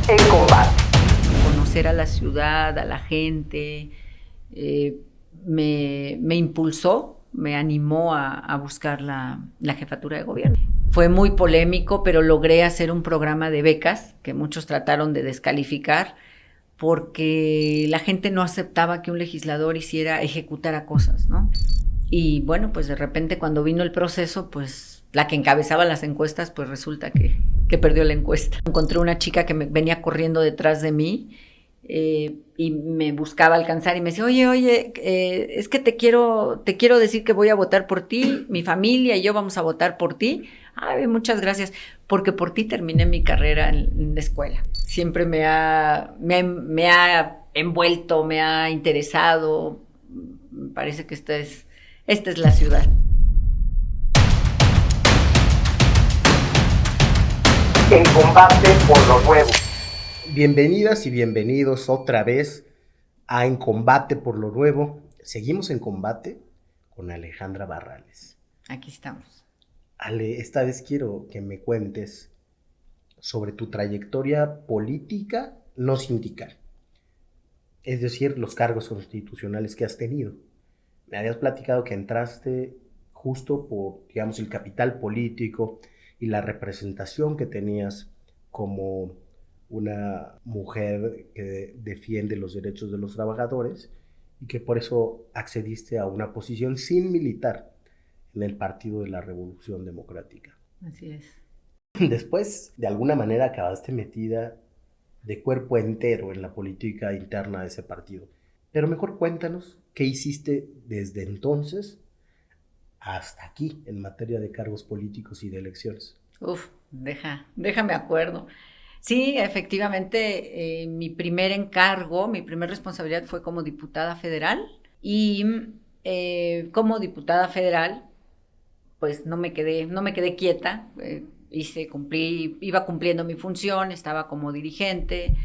en combate. Conocer a la ciudad, a la gente, me impulsó, me animó a buscar la jefatura de gobierno. Fue muy polémico, pero logré hacer un programa de becas que muchos trataron de descalificar porque la gente no aceptaba que un legislador ejecutara cosas, ¿no? Y bueno, pues de repente cuando vino el proceso, pues la que encabezaba las encuestas, pues resulta que perdió la encuesta. Encontré una chica que venía corriendo detrás de mí y me buscaba alcanzar y me decía, oye, es que te quiero decir que voy a votar por ti, mi familia y yo vamos a votar por ti. Ay, muchas gracias, porque por ti terminé mi carrera en la escuela. Siempre me ha envuelto, me ha interesado. Me parece que esta es la ciudad. En combate por lo nuevo. Bienvenidas y bienvenidos otra vez a En Combate por lo Nuevo. Seguimos en combate con Alejandra Barrales. Aquí estamos. Ale, esta vez quiero que me cuentes sobre tu trayectoria política no sindical. Es decir, los cargos constitucionales que has tenido. Me habías platicado que entraste justo por, digamos, el capital político y la representación que tenías como una mujer que defiende los derechos de los trabajadores y que por eso accediste a una posición sin militar en el Partido de la Revolución Democrática. Así es. Después, de alguna manera, acabaste metida de cuerpo entero en la política interna de ese partido. Pero mejor cuéntanos qué hiciste desde entonces hasta aquí en materia de cargos políticos y de elecciones. Déjame acuerdo. Sí, efectivamente, mi primer encargo, mi primera responsabilidad fue como diputada federal y como diputada federal, pues no me quedé quieta, iba cumpliendo mi función, estaba como dirigente,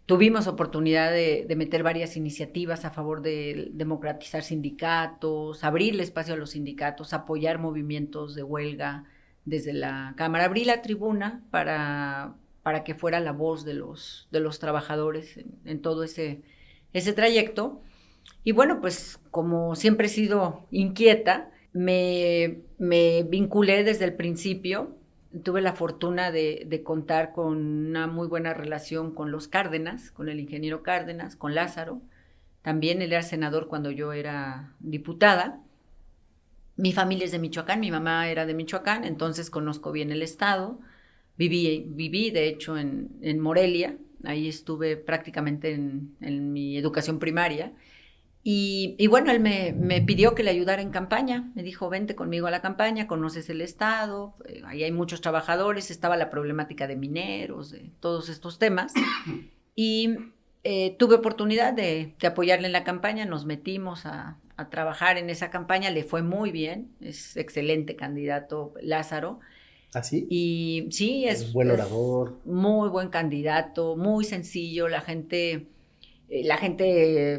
tuvimos oportunidad de meter varias iniciativas a favor de democratizar sindicatos, abrirle espacio a los sindicatos, apoyar movimientos de huelga desde la Cámara. Abrí la tribuna para que fuera la voz de los trabajadores en todo ese trayecto. Y bueno, pues como siempre he sido inquieta, me vinculé desde el principio. Tuve la fortuna de contar con una muy buena relación con los Cárdenas, con el ingeniero Cárdenas, con Lázaro. También él era senador cuando yo era diputada. Mi familia es de Michoacán, mi mamá era de Michoacán, entonces conozco bien el estado. Viví de hecho, en Morelia. Ahí estuve prácticamente en mi educación primaria. Y bueno, él me pidió que le ayudara en campaña. Me dijo, vente conmigo a la campaña, conoces el estado, ahí hay muchos trabajadores, estaba la problemática de mineros, de todos estos temas. Y tuve oportunidad de apoyarle en la campaña, nos metimos a trabajar en esa campaña, le fue muy bien, es excelente candidato Lázaro. ¿Ah, sí? Y sí, Es buen orador. muy buen candidato, muy sencillo, la gente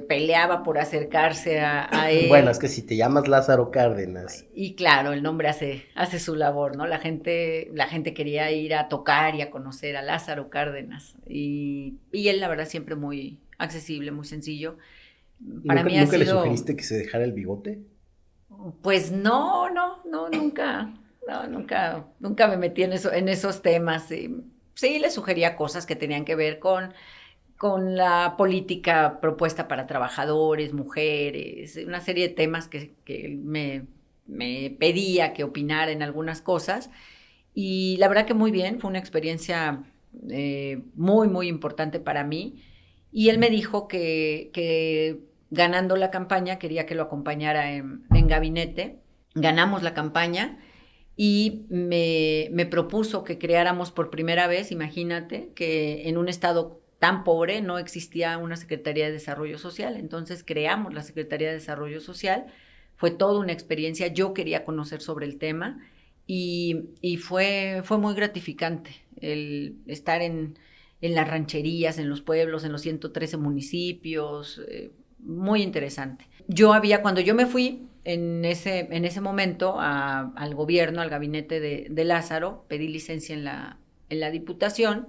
peleaba por acercarse a él. Bueno, es que si te llamas Lázaro Cárdenas. Y claro, el nombre hace su labor, ¿no? La gente quería ir a tocar y a conocer a Lázaro Cárdenas. Y él, la verdad, siempre muy accesible, muy sencillo. Para mí ¿Nunca le sugeriste que se dejara el bigote? Pues no, nunca. No, nunca me metí en esos temas. Sí, le sugería cosas que tenían que ver con la política propuesta para trabajadores, mujeres, una serie de temas que me pedía que opinara en algunas cosas. Y la verdad que muy bien, fue una experiencia muy, muy importante para mí. Y él me dijo que ganando la campaña quería que lo acompañara en gabinete. Ganamos la campaña y me propuso que creáramos por primera vez, imagínate, que en un estado tan pobre no existía una Secretaría de Desarrollo Social. Entonces creamos la Secretaría de Desarrollo Social. Fue toda una experiencia. Yo quería conocer sobre el tema y fue muy gratificante el estar en las rancherías, en los pueblos, en los 113 municipios. Muy interesante. Cuando yo me fui en ese momento al gobierno, al gabinete de Lázaro, pedí licencia en la diputación.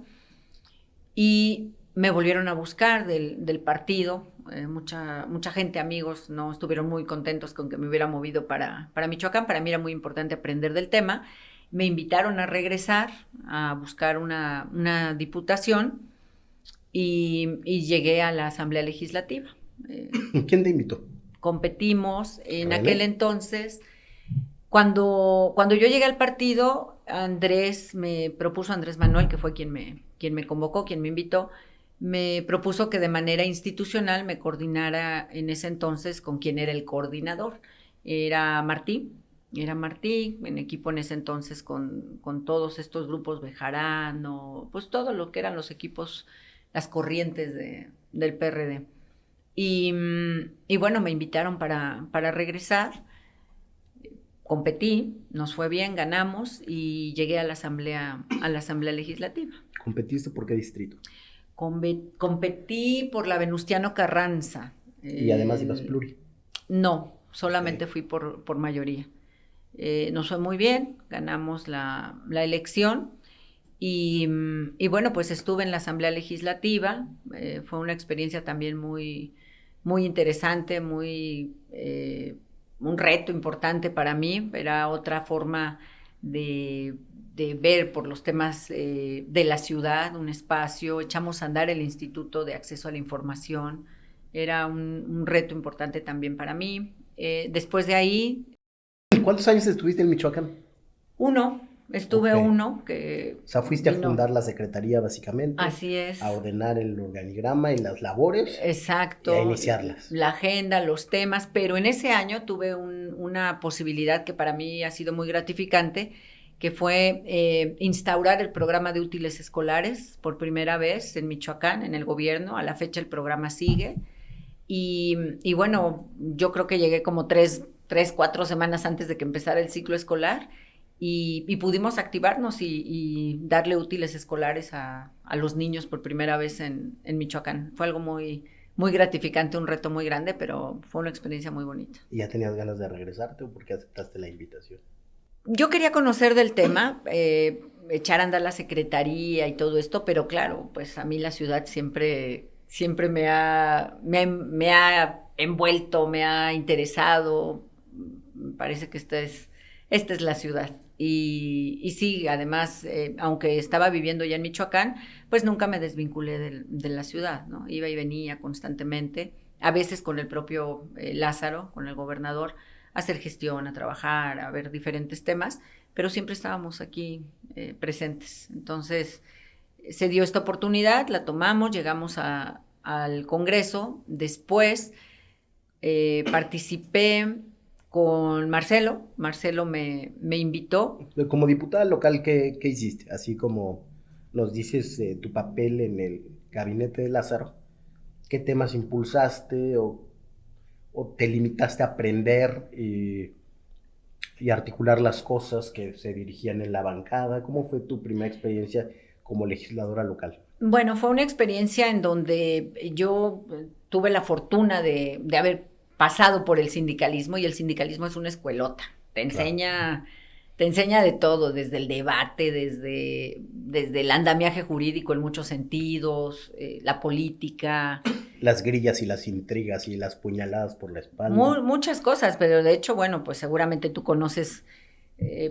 y me volvieron a buscar del partido. Mucha gente, amigos, no estuvieron muy contentos con que me hubiera movido para Michoacán. Para mí era muy importante aprender del tema. Me invitaron a regresar a buscar una diputación y llegué a la Asamblea Legislativa. ¿Quién te invitó? Competimos en Bueno. aquel entonces. Cuando yo llegué al partido, Andrés Manuel, que fue quien me convocó, quien me invitó, me propuso que de manera institucional me coordinara en ese entonces con quien era el coordinador. Era Martí, en equipo en ese entonces con todos estos grupos Bejarano, pues todo lo que eran los equipos, las corrientes del PRD. Y bueno, me invitaron para regresar. Competí, nos fue bien, ganamos y llegué a la asamblea legislativa. ¿Competiste por qué distrito? Competí por la Venustiano Carranza. Y además ibas pluri. No, solamente fui por mayoría. Nos fue muy bien, ganamos la elección y bueno, pues estuve en la asamblea legislativa. Fue una experiencia también muy, muy interesante, un reto importante para mí. Era otra forma de ver por los temas de la ciudad, un espacio. Echamos a andar el Instituto de Acceso a la Información. Era un reto importante también para mí. Después de ahí... ¿Cuántos años estuviste en Michoacán? Estuve Ok. uno que... O sea, fuiste a vino. fundar la secretaría básicamente. Así es. A ordenar el organigrama y las labores. Exacto. Y a iniciarlas. La agenda, los temas, pero en ese año tuve una posibilidad que para mí ha sido muy gratificante, que fue instaurar el programa de útiles escolares por primera vez en Michoacán, en el gobierno. A la fecha el programa sigue. Y bueno, yo creo que llegué como 4 semanas antes de que empezara el ciclo escolar. Y pudimos activarnos y darle útiles escolares a los niños por primera vez en Michoacán. Fue algo muy, muy gratificante, un reto muy grande, pero fue una experiencia muy bonita. ¿Y ya tenías ganas de regresarte o por qué aceptaste la invitación? Yo quería conocer del tema, echar a andar la secretaría y todo esto, pero claro, pues a mí la ciudad siempre me ha envuelto, me ha interesado. Me parece que esta es la ciudad. Y sí, además, aunque estaba viviendo ya en Michoacán, pues nunca me desvinculé de la ciudad, ¿no? Iba y venía constantemente, a veces con el propio Lázaro, con el gobernador, a hacer gestión, a trabajar, a ver diferentes temas, pero siempre estábamos aquí presentes. Entonces, se dio esta oportunidad, la tomamos, llegamos al Congreso, después participé con Marcelo me invitó. Como diputada local, ¿qué hiciste? Así como nos dices tu papel en el gabinete de Lázaro, ¿qué temas impulsaste o te limitaste a aprender y articular las cosas que se dirigían en la bancada? ¿Cómo fue tu primera experiencia como legisladora local? Bueno, fue una experiencia en donde yo tuve la fortuna de haber pasado por el sindicalismo, y el sindicalismo es una escuelota. Te enseña de todo, desde el debate, desde el andamiaje jurídico en muchos sentidos, la política. Las grillas y las intrigas y las puñaladas por la espalda. Muchas cosas, pero de hecho, bueno, pues seguramente tú conoces,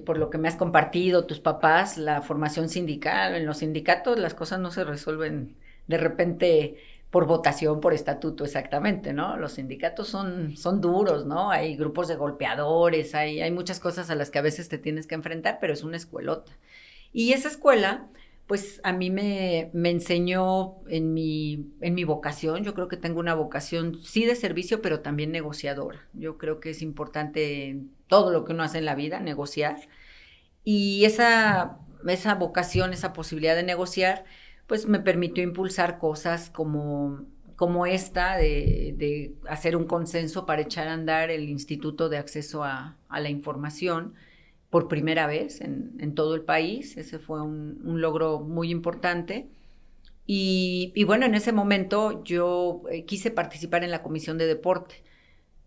por lo que me has compartido, tus papás, la formación sindical. En los sindicatos las cosas no se resuelven de repente por votación, por estatuto, exactamente, ¿no? Los sindicatos son duros, ¿no? Hay grupos de golpeadores, hay muchas cosas a las que a veces te tienes que enfrentar, pero es una escuelota. Y esa escuela, pues a mí me enseñó en mi vocación. Yo creo que tengo una vocación, sí, de servicio, pero también negociadora. Yo creo que es importante en todo lo que uno hace en la vida, negociar. Y esa vocación, esa posibilidad de negociar, pues me permitió impulsar cosas como esta, de hacer un consenso para echar a andar el Instituto de Acceso a la Información por primera vez en todo el país. Ese fue un logro muy importante. Y bueno, en ese momento yo quise participar en la Comisión de Deporte.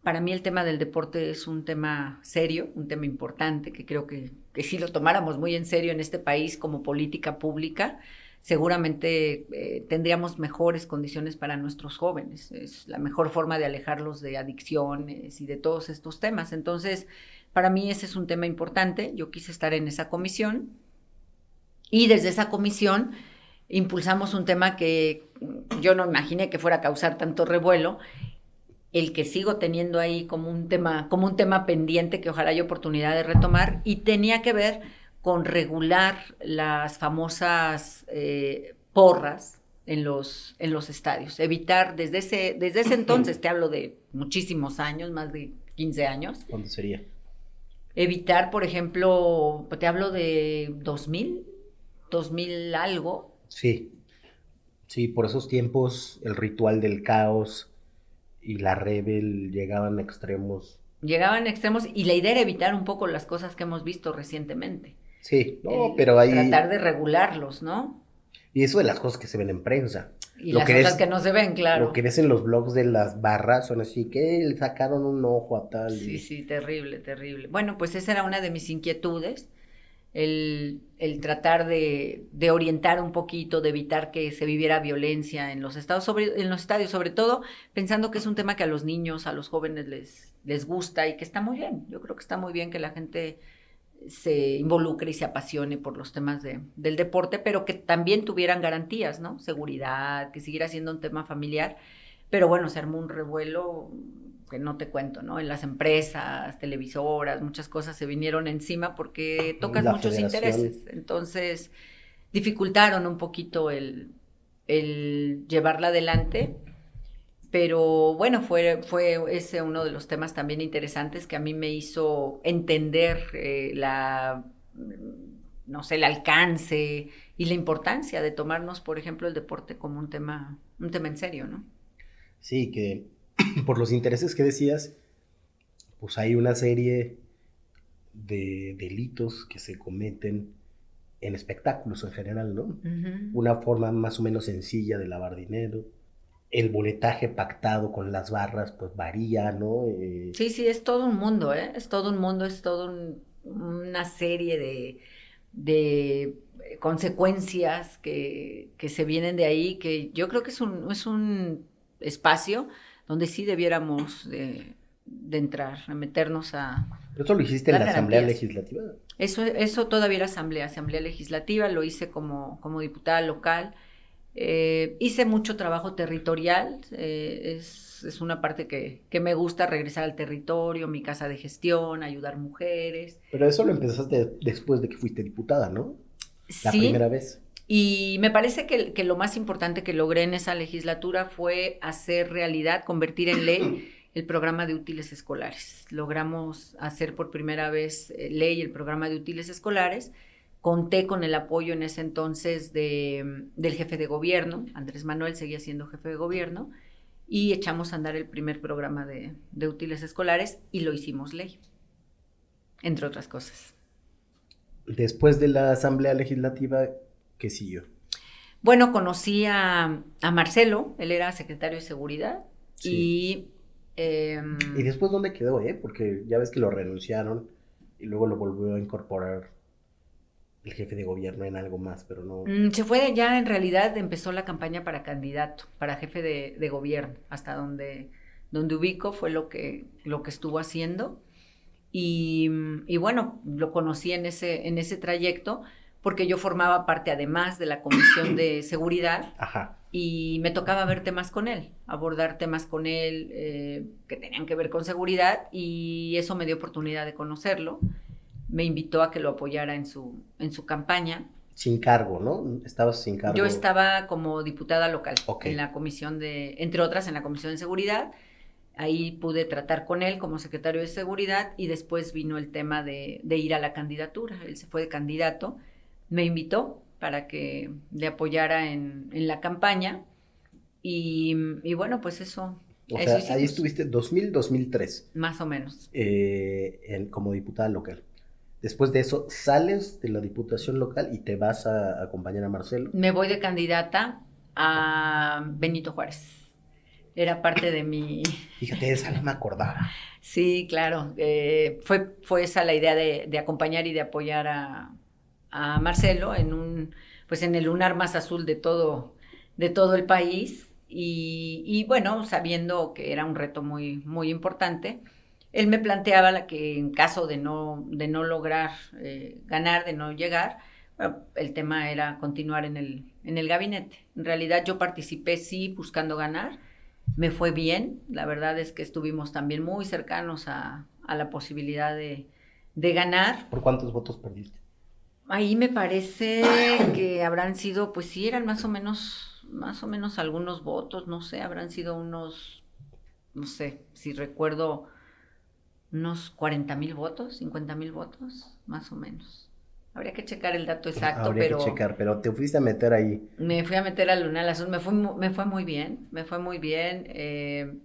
Para mí el tema del deporte es un tema serio, un tema importante, que creo que si lo tomáramos muy en serio en este país como política pública, seguramente tendríamos mejores condiciones para nuestros jóvenes. Es la mejor forma de alejarlos de adicciones y de todos estos temas. Entonces, para mí ese es un tema importante. Yo quise estar en esa comisión y desde esa comisión impulsamos un tema que yo no imaginé que fuera a causar tanto revuelo, el que sigo teniendo ahí como un tema pendiente que ojalá haya oportunidad de retomar, y tenía que ver con regular las famosas porras en los estadios, evitar desde ese entonces, te hablo de muchísimos años, más de 15 años. ¿Cuándo sería? Evitar, por ejemplo, te hablo de 2000 algo. Sí, por esos tiempos el ritual del caos y la Rebel llegaban a extremos. Llegaban a extremos y la idea era evitar un poco las cosas que hemos visto recientemente. Sí, no, pero ahí... Tratar de regularlos, ¿no? Y eso de las cosas que se ven en prensa. Y las otras que no se ven, claro. Lo que ves en los blogs de las barras son así, que le sacaron un ojo a tal. Sí, terrible, terrible. Bueno, pues esa era una de mis inquietudes, el tratar de orientar un poquito, de evitar que se viviera violencia en los estadios, sobre todo pensando que es un tema que a los niños, a los jóvenes les gusta y que está muy bien. Yo creo que está muy bien que la gente se involucre y se apasione por los temas del deporte, pero que también tuvieran garantías, ¿no? Seguridad, que siguiera siendo un tema familiar. Pero bueno, se armó un revuelo que no te cuento, ¿no? En las empresas, televisoras, muchas cosas se vinieron encima porque tocas muchos intereses. Entonces, dificultaron un poquito el llevarla adelante. Pero bueno, fue ese uno de los temas también interesantes que a mí me hizo entender el alcance y la importancia de tomarnos, por ejemplo, el deporte como un tema en serio, ¿no? Sí, que por los intereses que decías, pues hay una serie de delitos que se cometen en espectáculos en general, ¿no? Uh-huh. Una forma más o menos sencilla de lavar dinero. El boletaje pactado con las barras, pues varía, ¿no? Sí, es todo un mundo, ¿eh? Es todo un mundo, es toda una serie de consecuencias que se vienen de ahí, que yo creo que es un espacio donde sí debiéramos de entrar, a meternos a... ¿Pero eso lo hiciste en la Asamblea Legislativa? Eso todavía era Asamblea Legislativa, lo hice como diputada local. Hice mucho trabajo territorial, es una parte que me gusta, regresar al territorio, mi casa de gestión, ayudar mujeres. Pero eso lo empezaste después de que fuiste diputada, ¿no? La primera vez. Y me parece que lo más importante que logré en esa legislatura fue hacer realidad, convertir en ley el programa de útiles escolares. Logramos hacer por primera vez ley el programa de útiles escolares. Conté con el apoyo en ese entonces del jefe de gobierno, Andrés Manuel seguía siendo jefe de gobierno, y echamos a andar el primer programa de útiles escolares y lo hicimos ley, entre otras cosas. Después de la Asamblea Legislativa, ¿qué siguió? Bueno, conocí a Marcelo, él era secretario de Seguridad, sí. ¿Y después dónde quedó, Porque ya ves que lo renunciaron y luego lo volvió a incorporar el jefe de gobierno en algo más, pero no... Se fue, ya en realidad empezó la campaña para candidato, para jefe de gobierno, hasta donde ubico fue lo que estuvo haciendo, y bueno, lo conocí en ese trayecto, porque yo formaba parte además de la Comisión de Seguridad. Ajá. Y me tocaba ver temas con él, abordar temas con él que tenían que ver con seguridad, y eso me dio oportunidad de conocerlo. Me invitó a que lo apoyara en su campaña. Sin cargo, ¿no? Estabas sin cargo. Yo estaba como diputada local, okay, en la comisión entre otras, en la Comisión de Seguridad. Ahí pude tratar con él como secretario de Seguridad, y después vino el tema de ir a la candidatura. Él se fue de candidato, me invitó para que le apoyara en la campaña, y bueno, pues eso. O sea, ahí estuviste 2000-2003. Más o menos. Como diputada local. Después de eso, sales de la diputación local y te vas a acompañar a Marcelo. Me voy de candidata a Benito Juárez. Era parte de mi... Fíjate, esa no me acordaba. Sí, claro. Fue esa la idea de acompañar y de apoyar a Marcelo en pues en el lunar más azul de todo el país. Y bueno, sabiendo que era un reto muy, muy importante, él me planteaba que en caso de no lograr ganar, de no llegar, bueno, el tema era continuar en el gabinete. En realidad yo participé sí buscando ganar, me fue bien, la verdad es que estuvimos también muy cercanos a la posibilidad de ganar. ¿Por cuántos votos perdiste? Ahí me parece que habrán sido, pues sí, eran más o menos algunos votos, no sé, habrán sido unos, no sé, si recuerdo, unos 40,000 votos, 50,000 votos, más o menos. Habría que checar el dato exacto, Habría que pero checar, pero te fuiste a meter ahí. me fui a meter al Lunar Azul, me fue muy bien,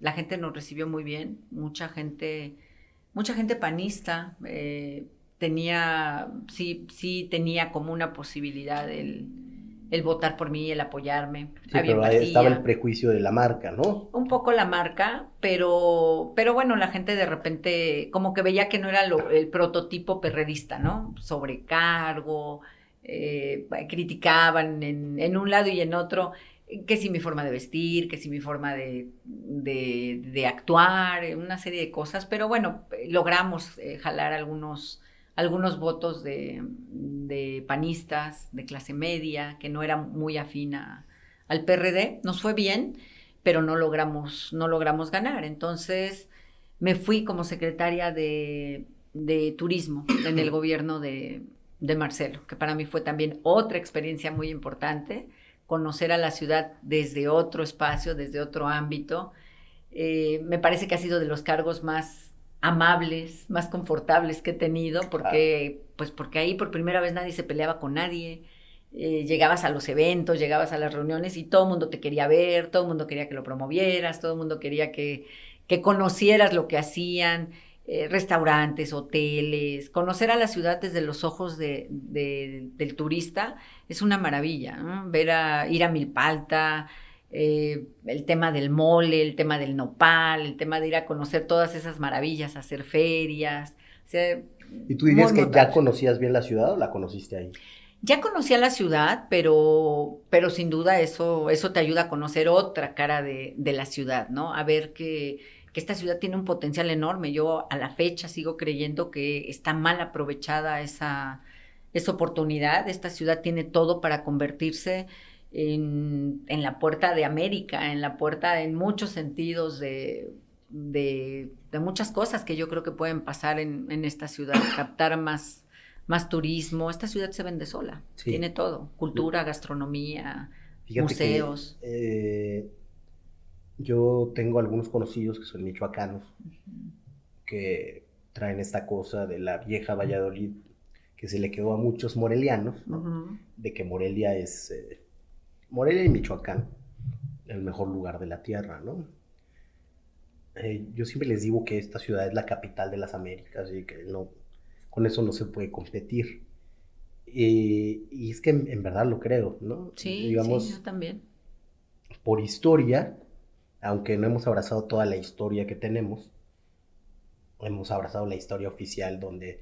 la gente nos recibió muy bien, mucha gente panista, sí tenía como una posibilidad el votar por mí, el apoyarme, Sí, había pero ahí estaba el empatía. prejuicio de la marca, ¿no? Un poco la marca, pero bueno, la gente de repente como que veía que no era el prototipo perredista, ¿no? Sobrecargo, criticaban en un lado y en otro, que si mi forma de vestir, que si mi forma de actuar, una serie de cosas, pero bueno, logramos jalar algunos votos de panistas, de clase media, que no era muy afín al PRD, nos fue bien, pero no logramos ganar. Entonces me fui como secretaria de turismo en el gobierno de Marcelo, que para mí fue también otra experiencia muy importante, conocer a la ciudad desde otro espacio, desde otro ámbito. Me parece que ha sido de los cargos más amables, más confortables que he tenido, porque ahí por primera vez nadie se peleaba con nadie. Llegabas a los eventos, llegabas a las reuniones y todo el mundo te quería ver, todo el mundo quería que lo promovieras, todo el mundo quería que conocieras lo que hacían, restaurantes, hoteles, conocer a la ciudad desde los ojos del turista es una maravilla, ¿no? Ir a Milpalta, el tema del mole, el tema del nopal, el tema de ir a conocer todas esas maravillas, hacer ferias, o sea, ¿Y tú dirías muy que ya padre. conocías bien la ciudad o la conociste ahí? Ya conocía la ciudad, pero sin duda eso te ayuda a conocer otra cara de la ciudad, ¿no? A ver que esta ciudad tiene un potencial enorme. Yo a la fecha sigo creyendo que está mal aprovechada esa oportunidad. Esta ciudad tiene todo para convertirse en la puerta de América, en la puerta en muchos sentidos de muchas cosas que yo creo que pueden pasar en esta ciudad, captar más turismo. Esta ciudad se vende sola, Sí. tiene todo, cultura, gastronomía, Fíjate museos. que yo tengo algunos conocidos que son michoacanos, que traen esta cosa de la vieja Valladolid, que se le quedó a muchos morelianos, ¿no? Uh-huh. De que Morelia es, Morelia y Michoacán, el mejor lugar de la tierra, ¿no? Yo siempre les digo que esta ciudad es la capital de las Américas y que no, con eso no se puede competir. Y es que en verdad lo creo, ¿no? Sí, Digamos, yo también. por historia, aunque no hemos abrazado toda la historia que tenemos, hemos abrazado la historia oficial donde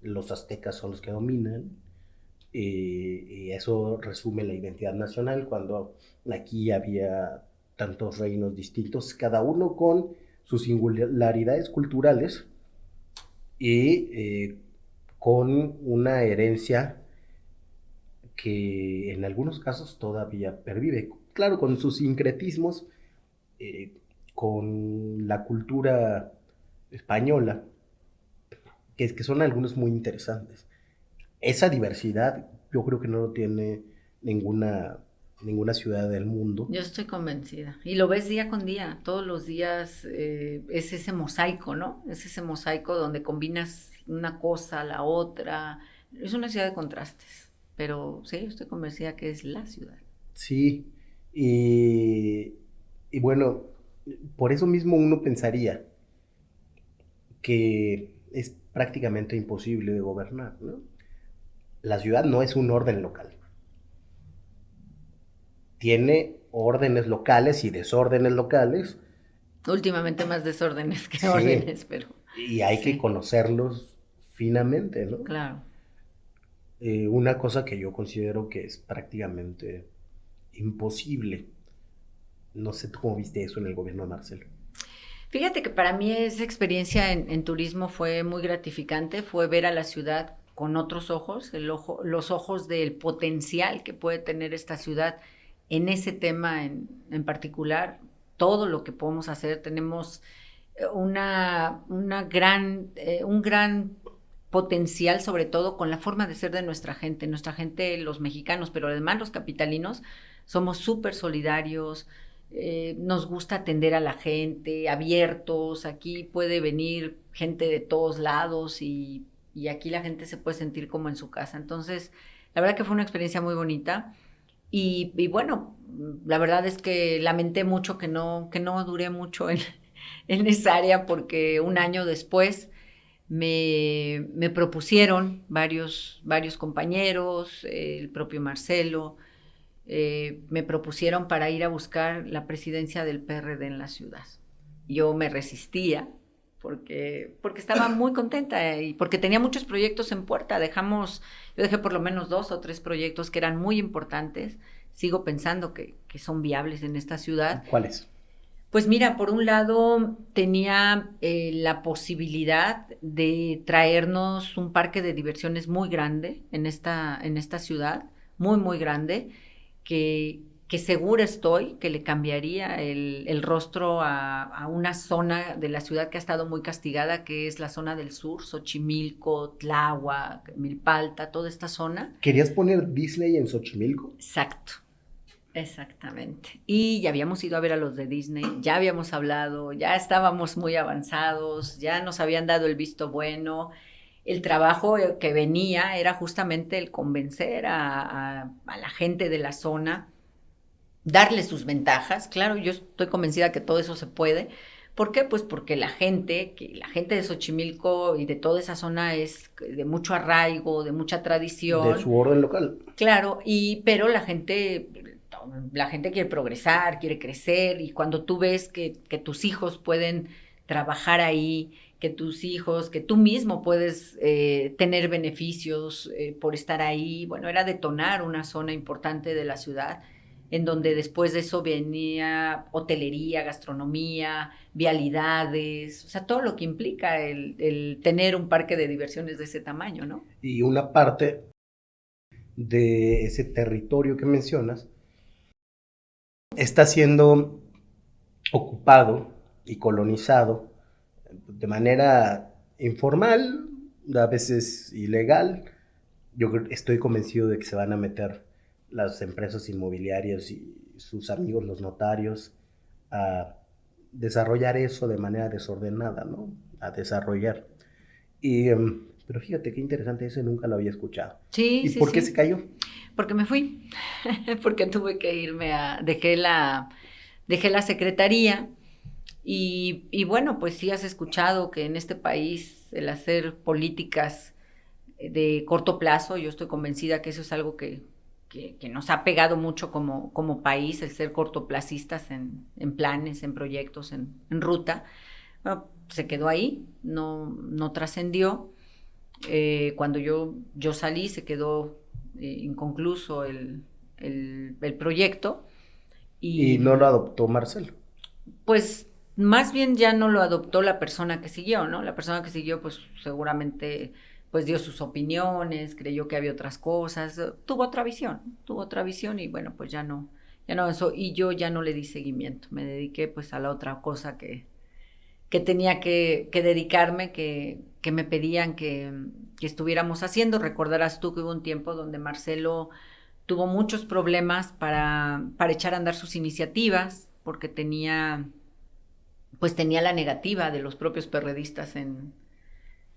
los aztecas son los que dominan, y eso resume la identidad nacional, cuando aquí había tantos reinos distintos, cada uno con sus singularidades culturales y con una herencia que en algunos casos todavía pervive, claro, con sus sincretismos, con la cultura española, que son algunos muy interesantes. Esa diversidad yo creo que no lo tiene ninguna ciudad del mundo. Yo estoy convencida. Y lo ves día con día, todos los días es ese mosaico, ¿no? Es ese mosaico donde combinas una cosa, la otra. Es una ciudad de contrastes, pero sí, estoy convencida que es la ciudad. Sí, y bueno, por eso mismo uno pensaría que es prácticamente imposible de gobernar, ¿no? La ciudad no es un orden local. Tiene órdenes locales y desórdenes locales. Últimamente más desórdenes que Sí, órdenes, pero y hay que sí, conocerlos finamente, ¿no? claro. una cosa que yo considero que es prácticamente imposible. No sé tú cómo viste eso en el gobierno de Marcelo. Fíjate que para mí esa experiencia en turismo fue muy gratificante, fue ver a la ciudad con otros ojos, los ojos del potencial que puede tener esta ciudad en ese tema en particular, todo lo que podemos hacer, tenemos un gran potencial, sobre todo con la forma de ser de nuestra gente, los mexicanos, pero además los capitalinos, somos súper solidarios, nos gusta atender a la gente, abiertos, aquí puede venir gente de todos lados y aquí la gente se puede sentir como en su casa. Entonces, la verdad que fue una experiencia muy bonita y bueno, la verdad es que lamenté mucho que no duré mucho en esa área porque un año después me propusieron varios compañeros, el propio Marcelo, me propusieron para ir a buscar la presidencia del PRD en la ciudad. Yo me resistía porque estaba muy contenta y porque tenía muchos proyectos en puerta. Yo dejé por lo menos 2 o 3 proyectos que eran muy importantes. Sigo pensando que son viables en esta ciudad. ¿Cuáles? Pues mira, por un lado tenía la posibilidad de traernos un parque de diversiones muy grande en esta ciudad, muy, muy grande, que segura estoy que le cambiaría el rostro a una zona de la ciudad que ha estado muy castigada, que es la zona del sur, Xochimilco, Tláhuac, Milpalta, toda esta zona. ¿Querías poner Disney en Xochimilco? Exacto. Exactamente. Y ya habíamos ido a ver a los de Disney, ya habíamos hablado, ya estábamos muy avanzados, ya nos habían dado el visto bueno. El trabajo que venía era justamente el convencer a la gente de la zona, darle sus ventajas. Claro, yo estoy convencida que todo eso se puede. ¿Por qué? Pues porque la gente de Xochimilco y de toda esa zona es de mucho arraigo, de mucha tradición. De su orden local. Claro, pero la gente quiere progresar, quiere crecer, y cuando tú ves que tus hijos pueden trabajar ahí, que tú mismo puedes tener beneficios por estar ahí, bueno, era detonar una zona importante de la ciudad, en donde después de eso venía hotelería, gastronomía, vialidades, o sea, todo lo que implica el tener un parque de diversiones de ese tamaño, ¿no? Y una parte de ese territorio que mencionas está siendo ocupado y colonizado de manera informal, a veces ilegal. Yo estoy convencido de que se van a meter las empresas inmobiliarias y sus amigos, los notarios, a desarrollar eso de manera desordenada, ¿no? A desarrollar. Pero fíjate qué interesante, ese nunca lo había escuchado. Sí, ¿Y sí, por qué sí. se cayó? Porque me fui, porque tuve que irme dejé la secretaría y bueno, pues sí has escuchado que en este país el hacer políticas de corto plazo, yo estoy convencida que eso es algo que nos ha pegado mucho como país, el ser cortoplacistas en planes, en proyectos, en ruta. Bueno, se quedó ahí, no trascendió. Cuando yo salí se quedó inconcluso el proyecto. Y no lo adoptó Marcelo. Pues más bien ya no lo adoptó la persona que siguió, ¿no? La persona que siguió pues seguramente pues dio sus opiniones, creyó que había otras cosas, tuvo otra visión y bueno, pues ya no eso, y yo ya no le di seguimiento, me dediqué pues a la otra cosa que tenía que dedicarme, que me pedían que estuviéramos haciendo. Recordarás tú que hubo un tiempo donde Marcelo tuvo muchos problemas para echar a andar sus iniciativas, porque tenía la negativa de los propios perredistas en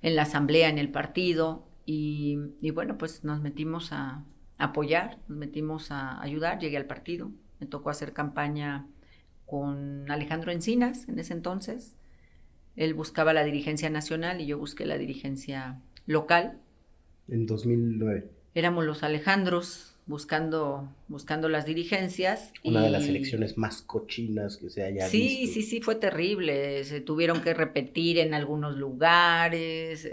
la asamblea, en el partido, y bueno, pues nos metimos a apoyar, nos metimos a ayudar, llegué al partido, me tocó hacer campaña con Alejandro Encinas en ese entonces. Él buscaba la dirigencia nacional y yo busqué la dirigencia local. En 2009. Éramos los Alejandros buscando las dirigencias. Una de las elecciones más cochinas que se haya visto. Sí, fue terrible. Se tuvieron que repetir en algunos lugares.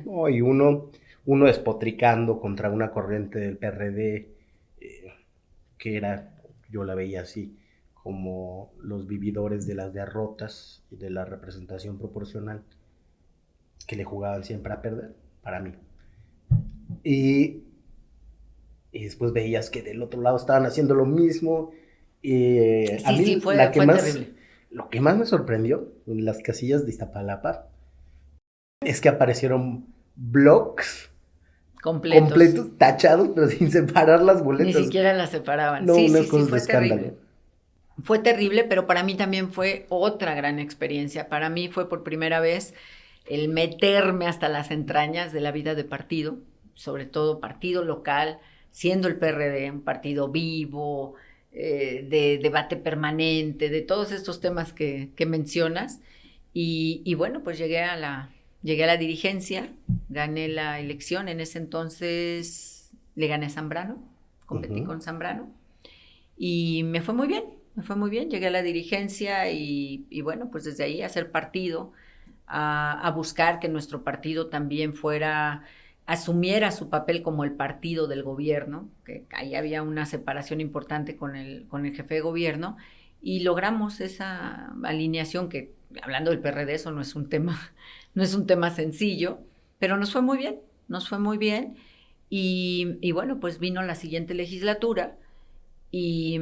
No, y uno uno despotricando contra una corriente del PRD, que era, yo la veía así, como los vividores de las derrotas y de la representación proporcional, que le jugaban siempre a perder, para mí. Y después veías que del otro lado estaban haciendo lo mismo. A mí fue terrible. lo que más me sorprendió en las casillas de Iztapalapa es que aparecieron blogs completos, tachados, pero sin separar las boletas. Ni siquiera las separaban. No, Sí, fue terrible. Fue terrible, pero para mí también fue otra gran experiencia. Para mí fue por primera vez el meterme hasta las entrañas de la vida de partido, sobre todo partido local, siendo el PRD un partido vivo, de debate permanente, de todos estos temas que mencionas. Y bueno, pues llegué a la dirigencia, gané la elección. En ese entonces le gané a Zambrano, competí con Zambrano y me fue muy bien, llegué a la dirigencia y bueno, pues desde ahí a hacer partido, a buscar que nuestro partido también asumiera su papel como el partido del gobierno, que ahí había una separación importante con el jefe de gobierno, y logramos esa alineación que, hablando del PRD, eso no es un tema sencillo, pero nos fue muy bien, y bueno, pues vino la siguiente legislatura, y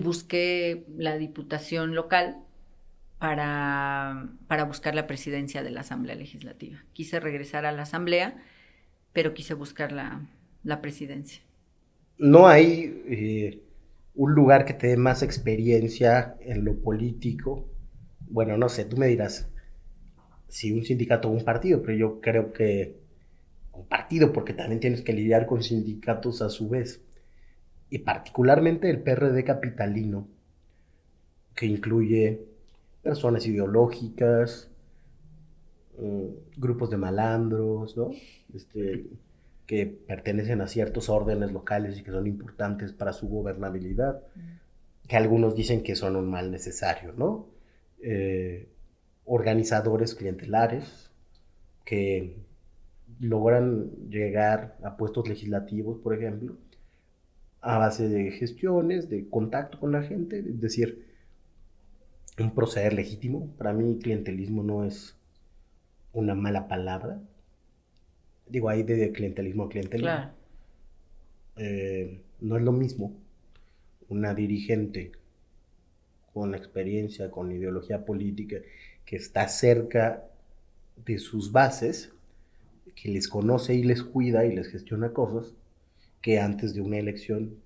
busqué la diputación local para buscar la presidencia de la Asamblea Legislativa. Quise regresar a la Asamblea, pero quise buscar la presidencia. ¿No hay un lugar que te dé más experiencia en lo político? Bueno, no sé, tú me dirás si un sindicato o un partido, pero yo creo que un partido, porque también tienes que lidiar con sindicatos a su vez. Y particularmente el PRD capitalino, que incluye personas ideológicas, grupos de malandros, ¿no? Que pertenecen a ciertos órdenes locales y que son importantes para su gobernabilidad, que algunos dicen que son un mal necesario, ¿no? Organizadores clientelares que logran llegar a puestos legislativos, por ejemplo, a base de gestiones, de contacto con la gente, es decir, un proceder legítimo. Para mí clientelismo no es una mala palabra. Digo, hay de clientelismo a clientelismo. Claro. No es lo mismo una dirigente con experiencia, con ideología política, que está cerca de sus bases, que les conoce y les cuida y les gestiona cosas, que antes de una elección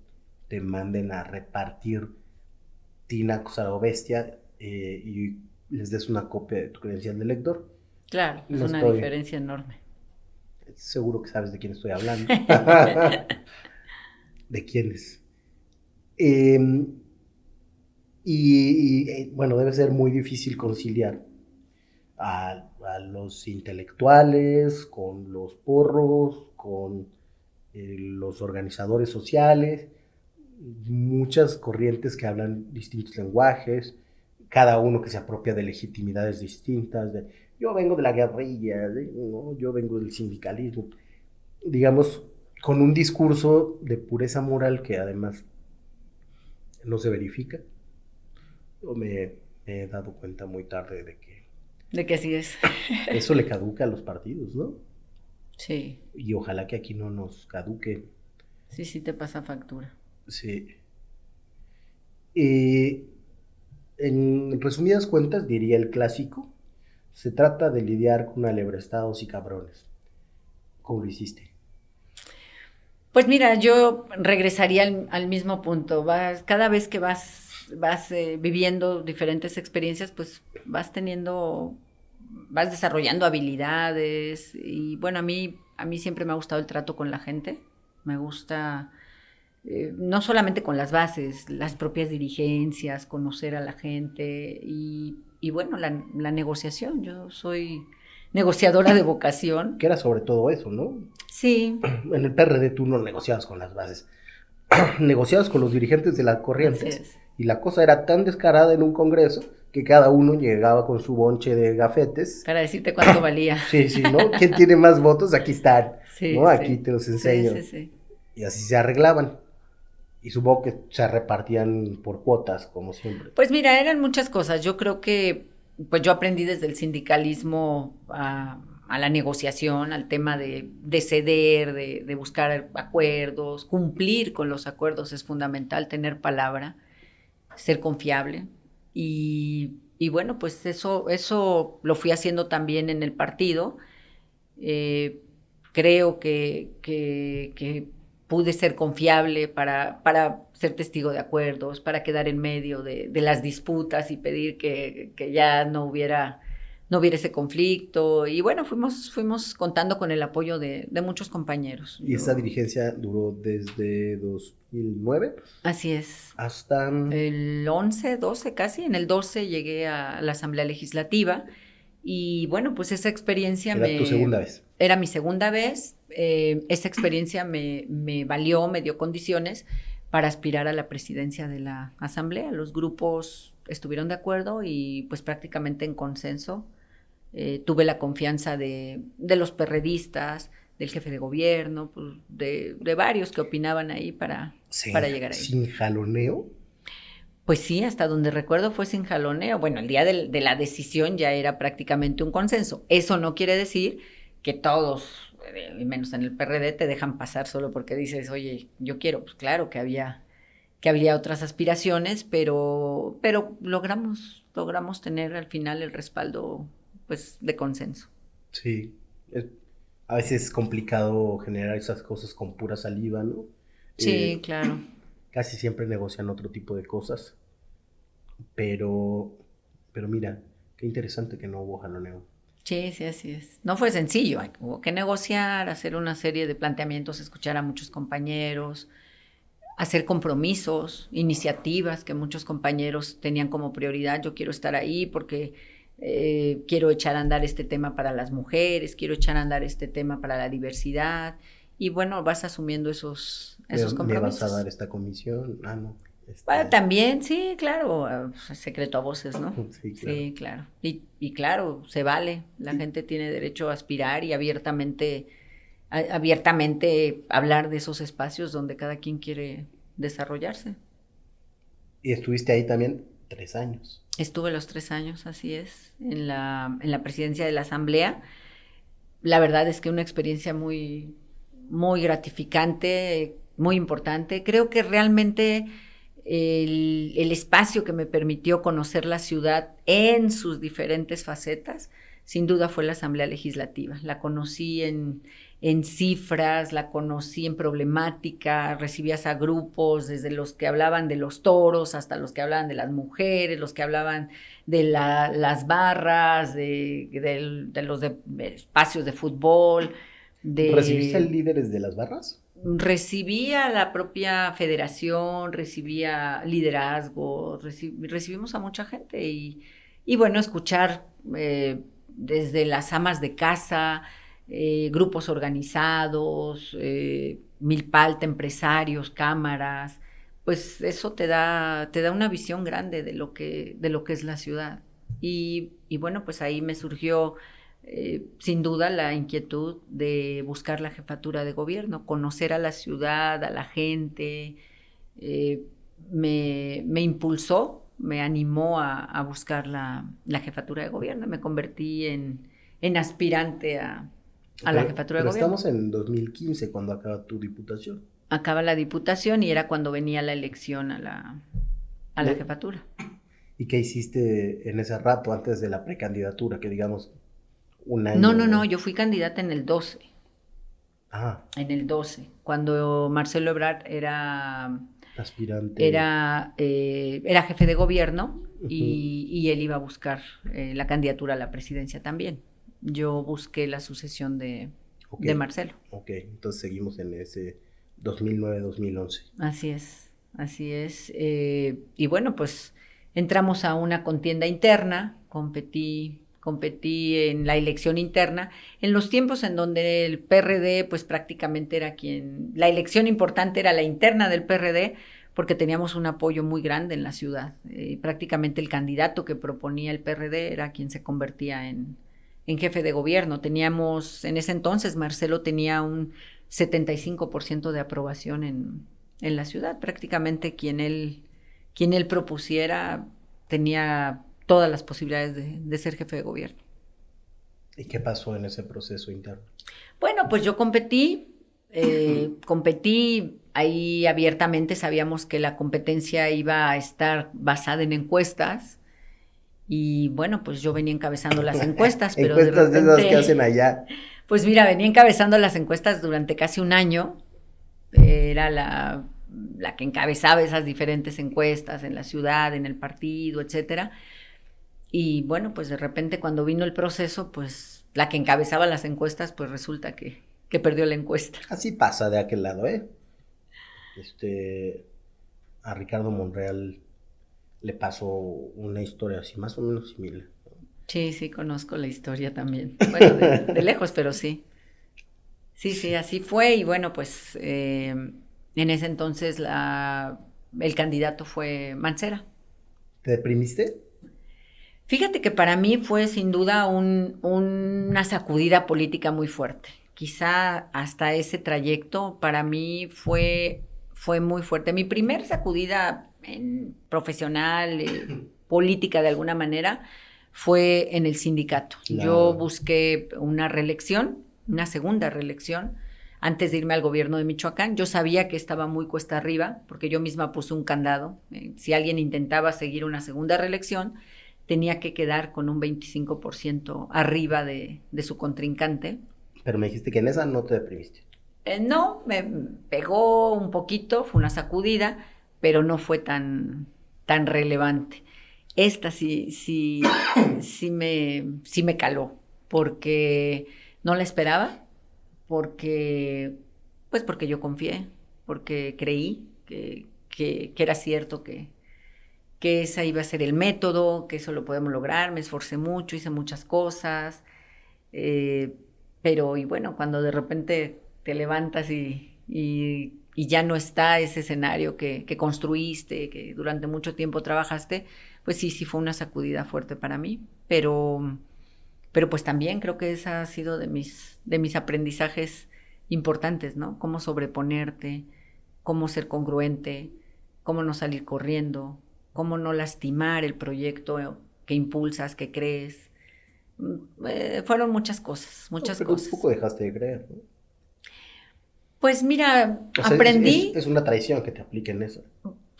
te manden a repartir tinacos a lo bestia y les des una copia de tu credencial de elector. Claro, es una diferencia enorme. Seguro que sabes de quién estoy hablando. ¿De quiénes? Bueno, debe ser muy difícil conciliar a los intelectuales con los porros, con los organizadores sociales, muchas corrientes que hablan distintos lenguajes, cada uno que se apropia de legitimidades distintas, yo vengo de la guerrilla, ¿no? Yo vengo del sindicalismo, digamos, con un discurso de pureza moral que además no se verifica. Yo me he dado cuenta muy tarde de que así es. Eso le caduca a los partidos, ¿no? Sí. Y ojalá que aquí no nos caduque. Sí te pasa factura. Sí. En resumidas cuentas, diría el clásico, se trata de lidiar con alebrestados y cabrones. ¿Cómo lo hiciste? Pues mira, yo regresaría al mismo punto. Cada vez que vas viviendo diferentes experiencias, pues vas desarrollando habilidades. Y bueno, a mí siempre me ha gustado el trato con la gente. Me gusta no solamente con las bases, las propias dirigencias, conocer a la gente y bueno, la negociación. Yo soy negociadora de vocación. Que era sobre todo eso, ¿no? Sí. En el PRD tú no negociabas con las bases. negociadas con los dirigentes de las Así corrientes. es. Y la cosa era tan descarada en un congreso que cada uno llegaba con su bonche de gafetes. Para decirte cuánto valía. Sí, sí, ¿no? ¿Quién tiene más votos? Aquí están, Sí, ¿no? Aquí sí. te los Sí, enseño. sí, sí. Y así se arreglaban. Y supongo que se repartían por cuotas, como siempre. Pues mira, eran muchas cosas. Yo creo que pues yo aprendí desde el sindicalismo a la negociación, al tema de ceder, de buscar acuerdos, cumplir con los acuerdos es fundamental, tener palabra, ser confiable. Y bueno, pues eso lo fui haciendo también en el partido. Eh, Creo que pude ser confiable para ser testigo de acuerdos, para quedar en medio de las disputas y pedir que ya no hubiera ese conflicto. Y bueno, fuimos contando con el apoyo de muchos compañeros. Y esa dirigencia duró desde 2009 Así es. hasta... El 11, 12 casi, en el 12 llegué a la Asamblea Legislativa y bueno, pues esa experiencia Era tu segunda vez. Era mi segunda vez, esa experiencia me valió, me dio condiciones para aspirar a la presidencia de la Asamblea. Los grupos estuvieron de acuerdo y pues prácticamente en consenso. Tuve la confianza de los perredistas, del jefe de gobierno, pues, de varios que opinaban ahí para llegar ahí. ¿Sin jaloneo? Pues sí, hasta donde recuerdo fue sin jaloneo. Bueno, el día de la decisión ya era prácticamente un consenso. Eso no quiere decir que todos, menos en el PRD, te dejan pasar solo porque dices, oye, yo quiero. Pues claro que había otras aspiraciones, pero logramos tener al final el respaldo, pues, de consenso. Sí. A veces es complicado generar esas cosas con pura saliva, ¿no? Sí, claro. Casi siempre negocian otro tipo de cosas. Pero mira, qué interesante que no hubo jaloneo. Sí, sí, así es. No fue sencillo, hubo que negociar, hacer una serie de planteamientos, escuchar a muchos compañeros, hacer compromisos, iniciativas que muchos compañeros tenían como prioridad. Yo quiero estar ahí porque quiero echar a andar este tema para las mujeres, quiero echar a andar este tema para la diversidad. Y bueno, vas asumiendo esos compromisos. ¿Me vas a dar esta comisión? Ah, no. También, sí, claro, secreto a voces, ¿no? Sí, claro. Sí, claro. Y claro, se vale. La gente tiene derecho a aspirar y abiertamente hablar de esos espacios donde cada quien quiere desarrollarse. Y estuviste ahí también 3 años. Estuve los 3 años, así es, en la presidencia de la Asamblea. La verdad es que una experiencia muy, muy gratificante, muy importante. Creo que realmente el espacio que me permitió conocer la ciudad en sus diferentes facetas, sin duda fue la Asamblea Legislativa. La conocí en cifras, la conocí en problemática, recibías a grupos, desde los que hablaban de los toros hasta los que hablaban de las mujeres, los que hablaban de las barras, de los espacios de fútbol. ¿Recibiste líderes de las barras? Recibía la propia federación, recibía liderazgo, recibimos a mucha gente y bueno, escuchar desde las amas de casa, grupos organizados, milpalta, empresarios, cámaras, pues eso te da una visión grande de lo que es la ciudad. Y bueno, pues ahí me surgió sin duda la inquietud de buscar la jefatura de gobierno, conocer a la ciudad, a la gente, me impulsó, me animó a buscar la jefatura de gobierno, me convertí en aspirante a la jefatura de gobierno. Pero estamos en 2015 cuando acaba tu diputación. Acaba la diputación y era cuando venía la elección a la jefatura. ¿Y qué hiciste en ese rato antes de la precandidatura, que digamos un año? No, yo fui candidata en el 12. Ah. En el 12, cuando Marcelo Ebrard era aspirante. Era jefe de gobierno y él iba a buscar la candidatura a la presidencia también. Yo busqué la sucesión de Marcelo. Ok, entonces seguimos en ese 2009-2011. Así es. Y bueno, pues entramos a una contienda interna, competí competí en la elección interna, en los tiempos en donde el PRD pues prácticamente era la elección importante era la interna del PRD, porque teníamos un apoyo muy grande en la ciudad. Prácticamente el candidato que proponía el PRD era quien se convertía en jefe de gobierno. Teníamos, en ese entonces, Marcelo tenía un 75% de aprobación en la ciudad. Prácticamente quien él propusiera tenía todas las posibilidades de ser jefe de gobierno. ¿Y qué pasó en ese proceso interno? Bueno, pues yo competí, ahí abiertamente sabíamos que la competencia iba a estar basada en encuestas y bueno, pues yo venía encabezando las encuestas, pero encuestas de esas que hacen allá. Pues mira, venía encabezando las encuestas durante casi un año, era la que encabezaba esas diferentes encuestas en la ciudad, en el partido, etcétera. Y bueno, pues de repente cuando vino el proceso, pues la que encabezaba las encuestas, pues resulta que perdió la encuesta. Así pasa de aquel lado, ¿eh? A Ricardo Monreal le pasó una historia así, más o menos similar. Sí, conozco la historia también. Bueno, de lejos, pero sí. Sí, así fue. Y bueno, pues en ese entonces el candidato fue Mancera. ¿Te deprimiste? Fíjate que para mí fue sin duda una sacudida política muy fuerte. Quizá hasta ese trayecto para mí fue muy fuerte. Mi primer sacudida profesional, política de alguna manera, fue en el sindicato. No. Yo busqué una segunda reelección, antes de irme al gobierno de Michoacán. Yo sabía que estaba muy cuesta arriba, porque yo misma puse un candado. Si alguien intentaba seguir una segunda reelección, tenía que quedar con un 25% arriba de su contrincante. Pero me dijiste que en esa no te deprimiste. No, me pegó un poquito, fue una sacudida, pero no fue tan relevante. Esta sí me caló, porque no la esperaba, porque yo confié, porque creí que era cierto que ese iba a ser el método, que eso lo podemos lograr. Me esforcé mucho, hice muchas cosas, pero y bueno, cuando de repente te levantas y ya no está ese escenario que construiste, que durante mucho tiempo trabajaste, pues sí fue una sacudida fuerte para mí, pero pues también creo que esa ha sido de mis aprendizajes importantes, ¿no? Cómo sobreponerte, cómo ser congruente, cómo no salir corriendo, cómo no lastimar el proyecto que impulsas, que crees. Fueron muchas cosas. Pero un poco dejaste de creer, ¿no? Pues mira, o sea, aprendí. Es una traición que te apliquen eso.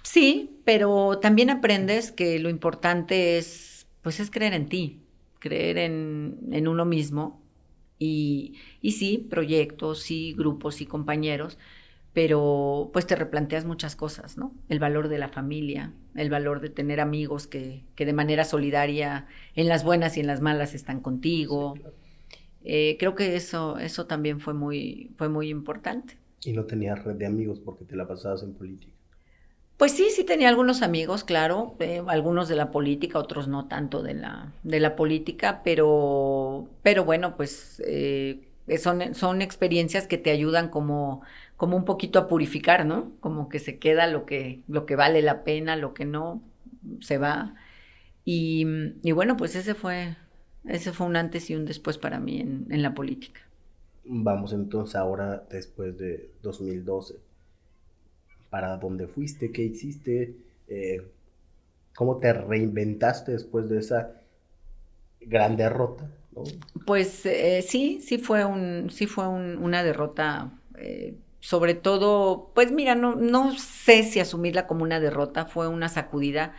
Sí, pero también aprendes que lo importante es creer en ti, creer en uno mismo y sí, proyectos, sí, grupos, sí, compañeros, pero pues te replanteas muchas cosas, ¿no? El valor de la familia, el valor de tener amigos que de manera solidaria en las buenas y en las malas están contigo. Sí, claro. Creo que eso también fue muy importante. ¿Y no tenías red de amigos porque te la pasabas en política? Pues sí tenía algunos amigos, claro, algunos de la política, otros no tanto de la política, pero bueno, pues son experiencias que te ayudan como un poquito a purificar, ¿no? Como que se queda lo que vale la pena, lo que no se va. Y bueno, pues ese fue un antes y un después para mí en la política. Vamos entonces ahora, después de 2012, ¿para dónde fuiste? ¿Qué hiciste? ¿Cómo te reinventaste después de esa gran derrota, ¿no? Pues sí fue una derrota, sobre todo, pues mira, no sé si asumirla como una derrota, fue una sacudida,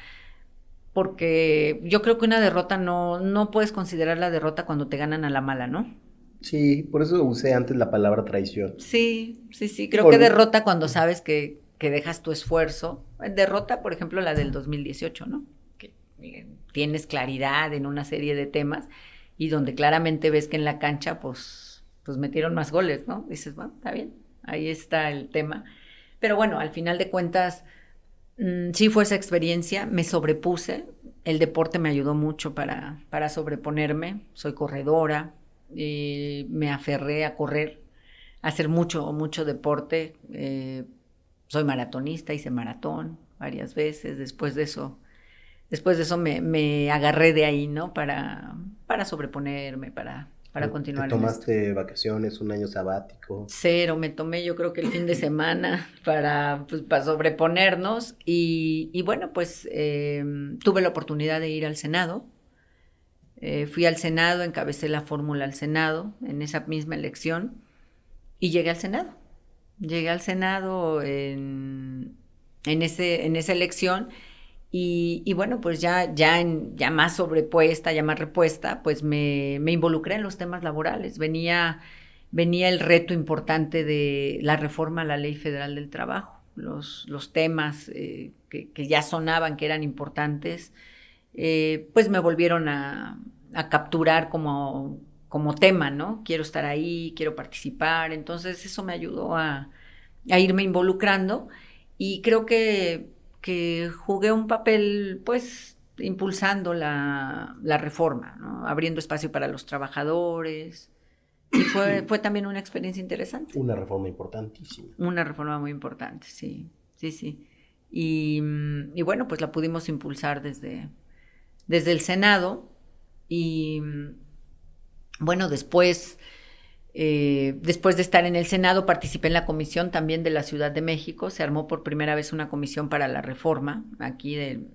porque yo creo que una derrota no puedes considerar la derrota cuando te ganan a la mala, ¿no? Sí, por eso usé antes la palabra traición. Sí, creo que derrota cuando sabes que dejas tu esfuerzo. Derrota, por ejemplo, la del 2018, ¿no? Que tienes claridad en una serie de temas y donde claramente ves que en la cancha, pues metieron más goles, ¿no? Dices, bueno, está bien, ahí está el tema. Pero bueno, al final de cuentas, sí fue esa experiencia, me sobrepuse, El deporte me ayudó mucho para sobreponerme. Soy corredora, me aferré a correr, a hacer mucho deporte. Soy maratonista, hice maratón varias veces. Después de eso me agarré de ahí, ¿no? Para sobreponerme, para continuar ¿Te en esto. tomaste vacaciones, un año sabático? Cero, me tomé yo creo que el fin de semana para sobreponernos y bueno, pues tuve la oportunidad de ir al Senado. Fui al Senado, encabecé la fórmula al Senado en esa misma elección y llegué al Senado. Llegué al Senado en esa elección y bueno, pues ya más sobrepuesta, ya más repuesta, pues me involucré en los temas laborales. Venía el reto importante de la reforma a la Ley Federal del Trabajo, los temas que ya sonaban, que eran importantes, pues me volvieron a capturar como tema, ¿no? Quiero estar ahí, quiero participar, entonces eso me ayudó a irme involucrando y creo que jugué un papel, pues, impulsando la reforma, ¿no? Abriendo espacio para los trabajadores, y fue también una experiencia interesante. Una reforma importantísima. Una reforma muy importante, sí. Y bueno, pues la pudimos impulsar desde el Senado y bueno, después de estar en el Senado, participé en la comisión también de la Ciudad de México. Se armó por primera vez una comisión para la reforma, aquí del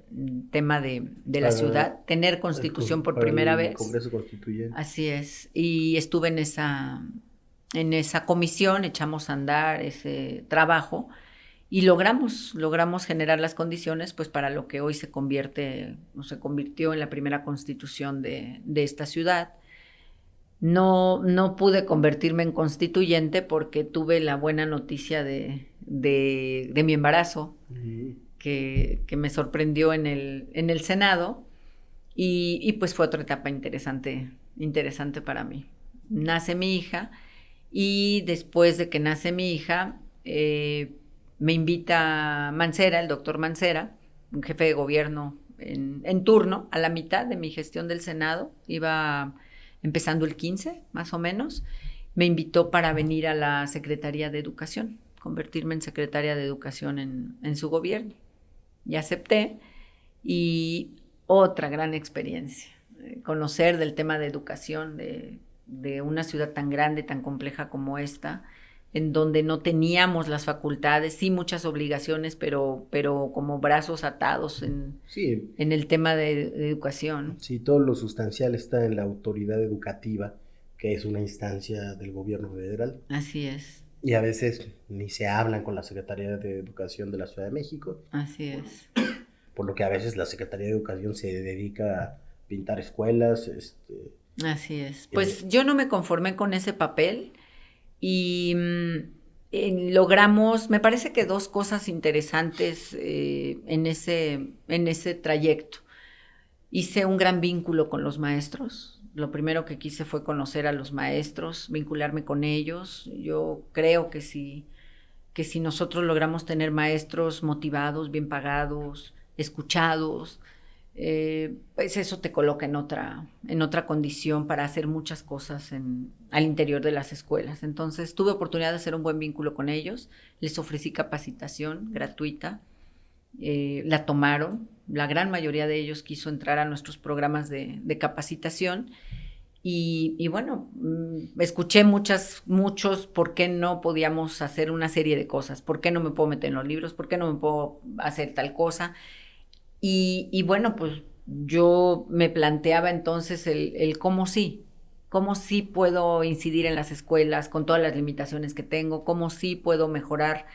tema de la ciudad, tener constitución por primera vez. Congreso Constituyente. Así es, y estuve en esa comisión, echamos a andar ese trabajo y logramos generar las condiciones pues para lo que hoy se convirtió en la primera constitución de esta ciudad. No pude convertirme en constituyente porque tuve la buena noticia de mi embarazo, que me sorprendió en el Senado, y pues fue otra etapa interesante para mí. Nace mi hija, y después de que nace mi hija, me invita Mancera, el doctor Mancera, un jefe de gobierno en turno, a la mitad de mi gestión del Senado, iba empezando el 15, más o menos, me invitó para venir a la Secretaría de Educación, convertirme en secretaria de Educación en su gobierno. Y acepté, y otra gran experiencia, conocer del tema de educación de una ciudad tan grande, tan compleja como esta, en donde no teníamos las facultades, sí muchas obligaciones, pero como brazos atados en el tema de educación. Sí, todo lo sustancial está en la autoridad educativa, que es una instancia del gobierno federal. Así es. Y a veces ni se hablan con la Secretaría de Educación de la Ciudad de México. Así es. Por lo que a veces la Secretaría de Educación se dedica a pintar escuelas. Así es. Pues yo no me conformé con ese papel. Y logramos, me parece que dos cosas interesantes en ese trayecto. Hice un gran vínculo con los maestros. Lo primero que quise fue conocer a los maestros, vincularme con ellos. Yo creo que si nosotros logramos tener maestros motivados, bien pagados, escuchados, pues eso te coloca en otra condición para hacer muchas cosas al interior de las escuelas. Entonces tuve oportunidad de hacer un buen vínculo con ellos, les ofrecí capacitación gratuita, la tomaron, la gran mayoría de ellos quiso entrar a nuestros programas de capacitación y bueno, escuché muchos por qué no podíamos hacer una serie de cosas, por qué no me puedo meter en los libros, por qué no me puedo hacer tal cosa. Y bueno, pues yo me planteaba entonces el cómo sí puedo incidir en las escuelas con todas las limitaciones que tengo, cómo sí puedo mejorar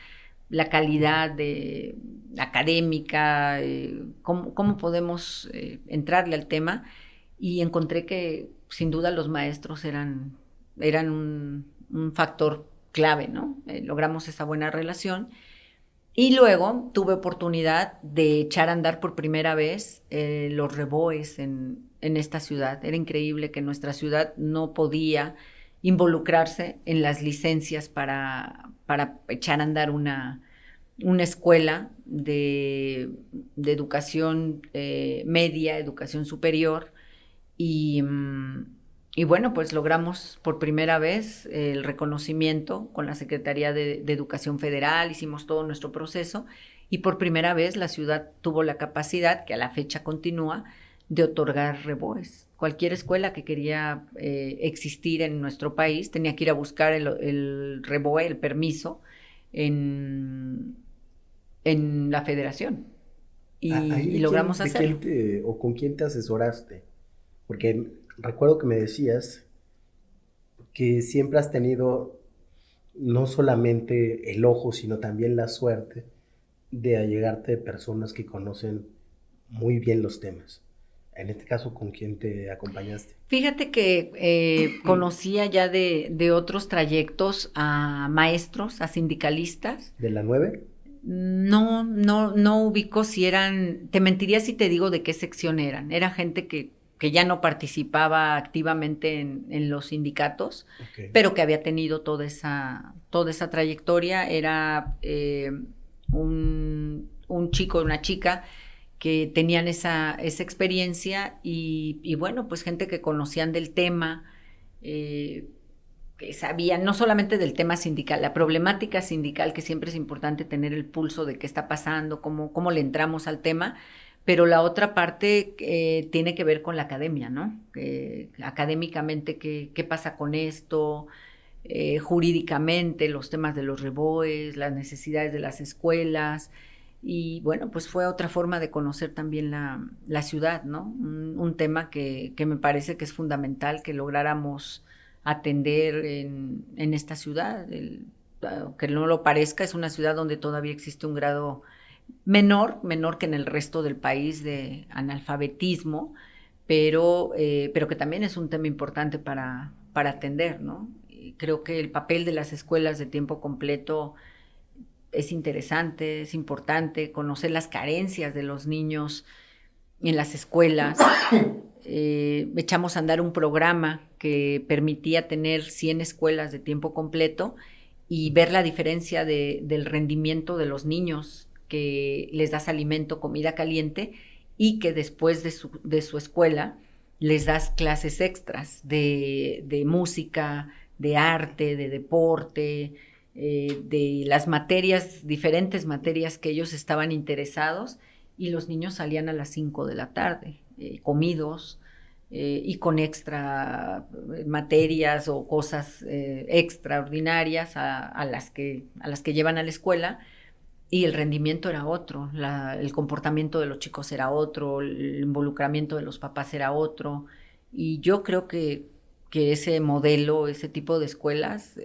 la calidad académica, cómo podemos entrarle al tema. Y encontré que sin duda los maestros eran un factor clave, ¿no? Logramos esa buena relación. Y luego tuve oportunidad de echar a andar por primera vez los reboes en esta ciudad. Era increíble que nuestra ciudad no podía involucrarse en las licencias para echar a andar una una escuela de educación media, educación superior, y, y bueno, pues logramos por primera vez el reconocimiento con la Secretaría de Educación Federal, hicimos todo nuestro proceso, y por primera vez la ciudad tuvo la capacidad, que a la fecha continúa, de otorgar reboes. Cualquier escuela que quería existir en nuestro país tenía que ir a buscar el reboe, el permiso, en la federación. Y logramos hacerlo. ¿O con quién te asesoraste? Porque recuerdo que me decías que siempre has tenido no solamente el ojo, sino también la suerte de allegarte de personas que conocen muy bien los temas. En este caso, ¿con quién te acompañaste? Fíjate que conocía ya de otros trayectos a maestros, a sindicalistas. ¿De la 9? No ubico si eran, te mentiría si te digo de qué sección eran. Era gente que ya no participaba activamente en los sindicatos, Okay. pero que había tenido toda esa trayectoria. Era un chico, una chica que tenían esa experiencia y bueno, pues gente que conocían del tema, que sabían no solamente del tema sindical, la problemática sindical, que siempre es importante tener el pulso de qué está pasando, cómo le entramos al tema, pero la otra parte tiene que ver con la academia, ¿no? Académicamente, ¿qué pasa con esto? Jurídicamente, los temas de los reboes, las necesidades de las escuelas. Y bueno, pues fue otra forma de conocer también la ciudad, ¿no? Un tema que me parece que es fundamental que lográramos atender en esta ciudad. Aunque no lo parezca, es una ciudad donde todavía existe un grado menor que en el resto del país de analfabetismo, pero que también es un tema importante para atender, ¿no? Y creo que el papel de las escuelas de tiempo completo es interesante, es importante conocer las carencias de los niños en las escuelas. Echamos a andar un programa que permitía tener 100 escuelas de tiempo completo y ver la diferencia del rendimiento de los niños, que les das alimento, comida caliente, y que después de su escuela les das clases extras de música, de arte, de deporte, de las materias, diferentes materias que ellos estaban interesados, y los niños salían a las 5 de la tarde, comidos, y con extra materias o cosas extraordinarias a las que llevan a la escuela, y el rendimiento era otro, el comportamiento de los chicos era otro, el involucramiento de los papás era otro, y yo creo que ese modelo, ese tipo de escuelas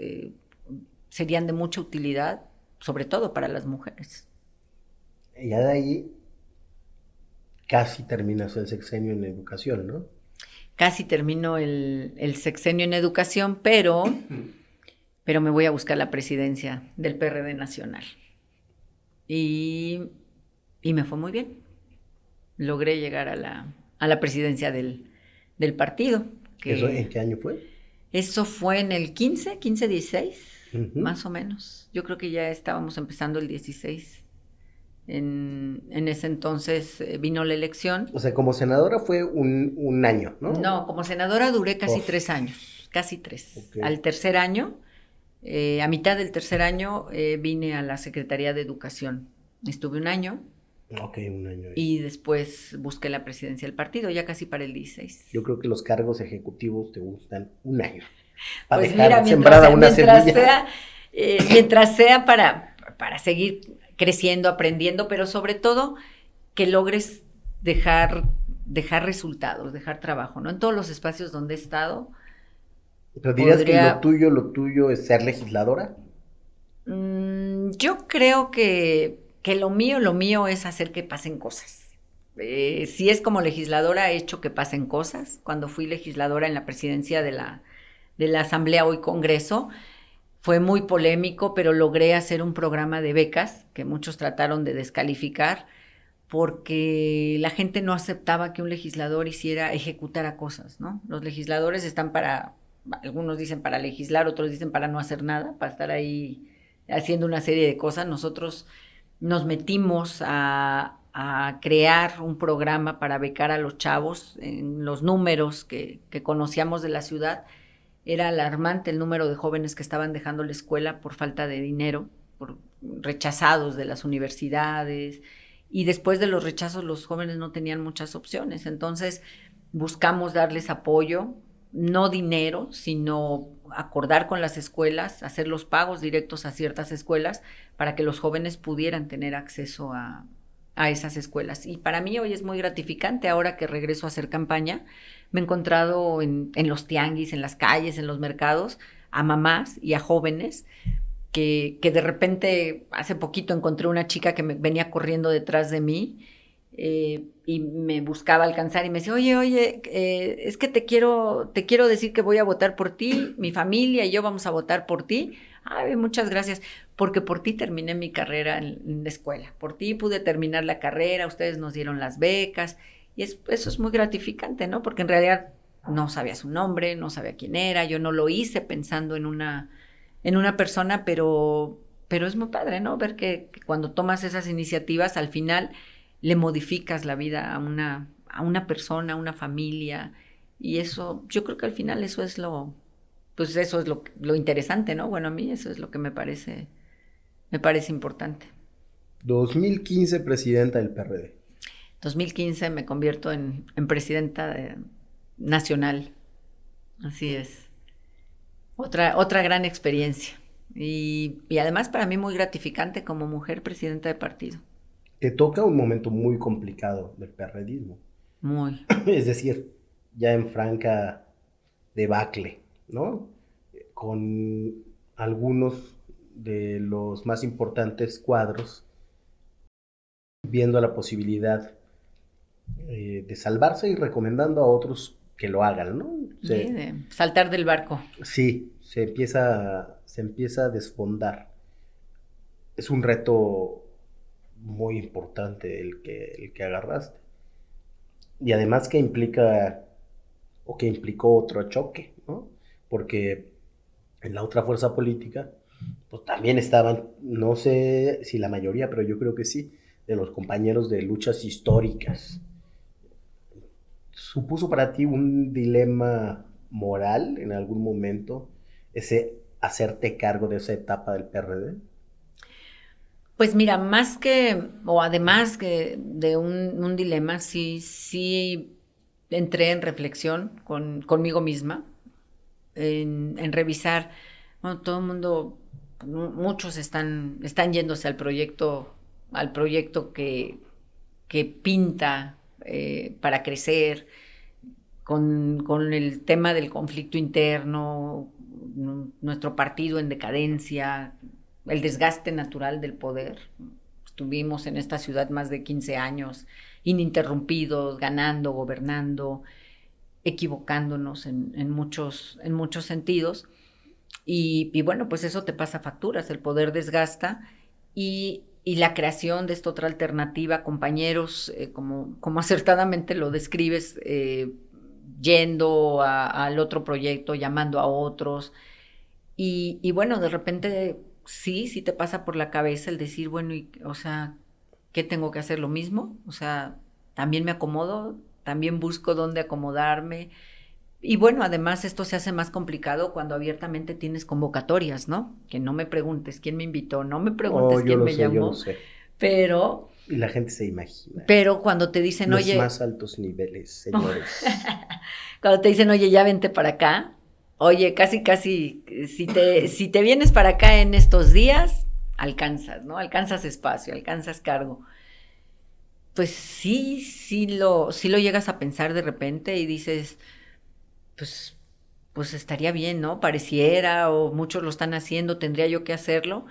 serían de mucha utilidad, sobre todo para las mujeres. Y ya de ahí casi terminas el sexenio en educación, ¿no? Casi termino el sexenio en educación, pero me voy a buscar la presidencia del PRD nacional. Y me fue muy bien. Logré llegar a la presidencia del partido. ¿Eso en qué año fue? Eso fue en el 16, más o menos. Yo creo que ya estábamos empezando el 16. En ese entonces vino la elección. O sea, como senadora fue un año, ¿no? No, como senadora duré casi 3 años, casi 3. Okay. Al tercer año, a mitad del tercer año, vine a la Secretaría de Educación. Estuve un año. Ok, un año. Y después busqué la presidencia del partido, ya casi para el 16. Yo creo que los cargos ejecutivos te gustan un año. Para pues mira, mientras sea para seguir creciendo, aprendiendo, pero sobre todo que logres dejar resultados, dejar trabajo, ¿no? En todos los espacios donde he estado. ¿Pero dirías que lo tuyo es ser legisladora? Yo creo que lo mío es hacer que pasen cosas. Si es como legisladora, he hecho que pasen cosas. Cuando fui legisladora en la presidencia de la Asamblea, hoy Congreso, fue muy polémico, pero logré hacer un programa de becas que muchos trataron de descalificar porque la gente no aceptaba que un legislador ejecutara cosas, ¿no? Los legisladores están algunos dicen para legislar, otros dicen para no hacer nada, para estar ahí haciendo una serie de cosas. Nosotros nos metimos a crear un programa para becar a los chavos. En los números que conocíamos de la ciudad, era alarmante el número de jóvenes que estaban dejando la escuela por falta de dinero, por rechazados de las universidades, y después de los rechazos los jóvenes no tenían muchas opciones. Entonces buscamos darles apoyo, no dinero, sino acordar con las escuelas, hacer los pagos directos a ciertas escuelas para que los jóvenes pudieran tener acceso a esas escuelas. Y para mí hoy es muy gratificante, ahora que regreso a hacer campaña, me he encontrado en los tianguis, en las calles, en los mercados, a mamás y a jóvenes que de repente, hace poquito encontré una chica que venía corriendo detrás de mí, y me buscaba alcanzar y me decía, oye, es que te quiero decir que voy a votar por ti, mi familia y yo vamos a votar por ti. Ay, muchas gracias, porque por ti terminé mi carrera en la escuela, por ti pude terminar la carrera, ustedes nos dieron las becas, y eso es muy gratificante, ¿no? Porque en realidad no sabía su nombre, no sabía quién era, yo no lo hice pensando en una persona, pero es muy padre, ¿no? Ver que cuando tomas esas iniciativas, al final le modificas la vida a una persona, a una familia, y eso, yo creo que al final eso es lo interesante, ¿no? Bueno, a mí eso es lo que me parece importante. 2015, presidenta del PRD. 2015 me convierto en presidenta nacional, así es. Otra gran experiencia, y además para mí muy gratificante como mujer presidenta de partido. Te toca un momento muy complicado del perredismo. Muy. Es decir, ya en franca debacle, ¿no? Con algunos de los más importantes cuadros viendo la posibilidad de salvarse y recomendando a otros que lo hagan, ¿no? Sí, de saltar del barco. Sí, se empieza a desfondar. Es un reto muy importante el que agarraste. Y además que implicó otro choque, ¿no? Porque en la otra fuerza política, pues también estaban, no sé si la mayoría, pero yo creo que sí, de los compañeros de luchas históricas. ¿Supuso para ti un dilema moral en algún momento ese hacerte cargo de esa etapa del PRD? Pues mira, además que de un dilema, sí entré en reflexión conmigo misma, en revisar, bueno, todo el mundo, muchos están yéndose al proyecto que pinta para crecer, con el tema del conflicto interno, nuestro partido en decadencia, el desgaste natural del poder. Estuvimos en esta ciudad más de 15 años ininterrumpidos, ganando, gobernando, equivocándonos en muchos sentidos. Y bueno, pues eso te pasa facturas, el poder desgasta, y la creación de esta otra alternativa, compañeros, como acertadamente lo describes, yendo al otro proyecto, llamando a otros, y bueno, de repente sí te pasa por la cabeza el decir, bueno, o sea, ¿qué tengo que hacer? ¿Lo mismo? O sea, también me acomodo, también busco dónde acomodarme. Y bueno, además esto se hace más complicado cuando abiertamente tienes convocatorias, ¿no? Que no me preguntes quién me invitó, no me preguntes quién me llamó. Yo lo sé. Pero... Y la gente se imagina. Pero cuando te dicen, los oye... Los más altos niveles, señores. Cuando te dicen, oye, ya vente para acá. Oye, casi, si te vienes para acá en estos días, alcanzas, ¿no? Alcanzas espacio, alcanzas cargo. Pues sí lo llegas a pensar de repente y dices, pues estaría bien, ¿no? Pareciera, o muchos lo están haciendo, tendría yo que hacerlo.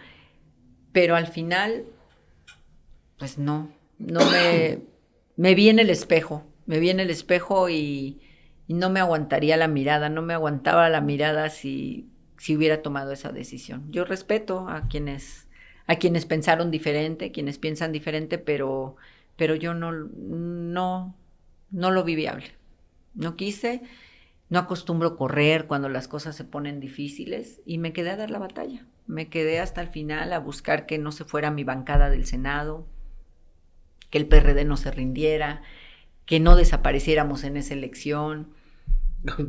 Pero al final, pues no me vi en el espejo, y no me aguantaría la mirada, no me aguantaba la mirada si hubiera tomado esa decisión. Yo respeto a quienes pensaron diferente, quienes piensan diferente, pero yo no lo vi viable. No quise, no acostumbro correr cuando las cosas se ponen difíciles y me quedé a dar la batalla. Me quedé hasta el final a buscar que no se fuera mi bancada del Senado, que el PRD no se rindiera, que no desapareciéramos en esa elección.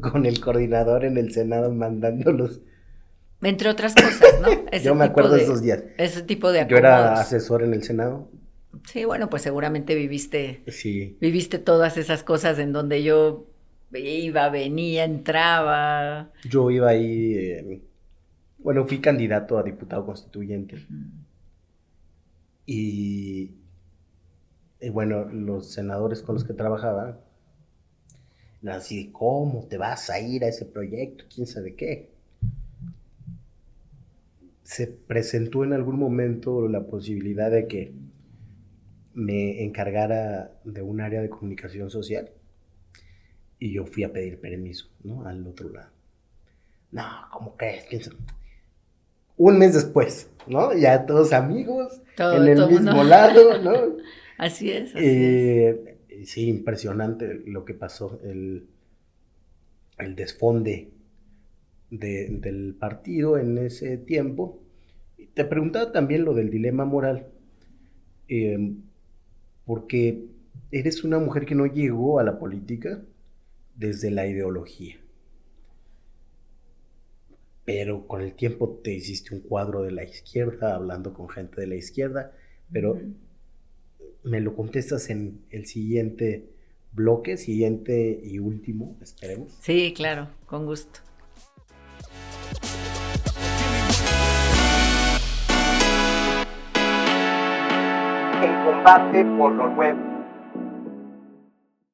Con el coordinador en el Senado mandándolos. Entre otras cosas, ¿no? Yo me acuerdo de esos días. Ese tipo de Yo era acomodos. asesor en el Senado. Sí, bueno, pues seguramente Sí. viviste todas esas cosas en donde yo iba, venía, entraba. Yo iba ahí, bueno, fui candidato a diputado constituyente. Y bueno, los senadores con los que trabajaba, eran así, ¿cómo te vas a ir a ese proyecto? ¿Quién sabe qué? Se presentó en algún momento la posibilidad de que me encargara de un área de comunicación social y yo fui a pedir permiso, ¿no? Al otro lado. No, ¿cómo crees? Un mes después, ¿no? Ya todos amigos, en el mismo mundo. lado, ¿no? Así es, así es. Sí, impresionante lo que pasó, el desfonde del partido en ese tiempo. Te preguntaba también lo del dilema moral, porque eres una mujer que no llegó a la política desde la ideología, pero con el tiempo te hiciste un cuadro de la izquierda, hablando con gente de la izquierda, pero me lo contestas en el siguiente bloque, siguiente y último, esperemos. Sí, claro, con gusto. El combate por lo nuevo.